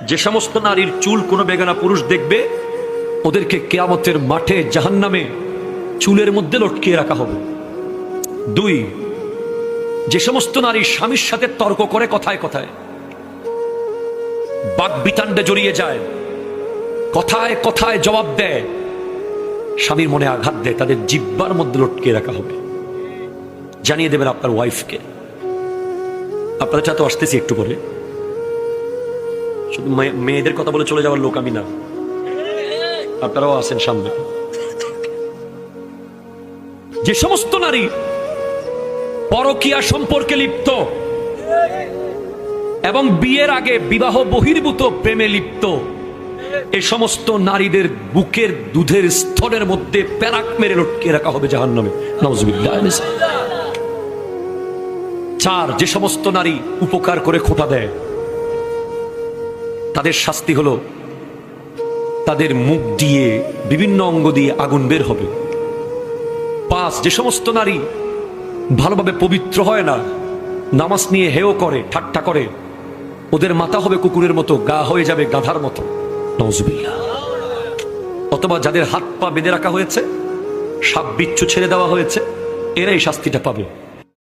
যে সমস্ত নারীর চুল কোনো বেগানা পুরুষ দেখবে, ওদেরকে কিয়ামতের মাঠে জাহান্নামে চুলের মধ্যে লটকিয়ে রাখা হবে। 2, যে সমস্ত নারী স্বামীর সাথে তর্ক করে কথায় কথায়, বাকবিতান্ডে জড়িয়ে যায়, কথায় কথায় জবাব দেয়, স্বামীর মনে আঘাত দেয়, তাদের জিহ্বার মধ্যে লটকিয়ে রাখা হবে। জানিয়ে দেবেন আপনার ওয়াইফকে। আপনাদের সাথে আসতেছি একটু পরে। শুধু মেয়েদের কথা বলে চলে যাওয়ার লোক আমি না, আপনারাও আছেন সামনে। যে সমস্ত নারী পরকীয়া সম্পর্কে লিপ্ত এবং বিয়ের আগে বিবাহ বহির্ভূত প্রেমে লিপ্ত, এই সমস্ত নারীদের বুকের দুধের স্তরের মধ্যে প্যারাক মেরে লটকিয়ে রাখা হবে জাহান্নামে। নাউজুবিল্লাহ। 4, যে সমস্ত নারী উপকার করে খোঁটা দেয়, তাদের শাস্তি হলো তাদের মুখ দিয়ে বিভিন্ন অঙ্গ দিয়ে আগুন বের হবে। 5, যে সমস্ত নারী ভালোভাবে পবিত্র হয় না, নামাজ নিয়ে হেয় করে, ঠাট্টা করে, ওদের মাথা হবে কুকুরের মতো, গা হয়ে যাবে গাধার মতো। নাউজুবিল্লাহ। অথবা যাদের হাত পা বেঁধে রাখা হয়েছে, সাপ বিচ্ছু ছেড়ে দেওয়া হয়েছে, এরাই শাস্তিটা পাবে।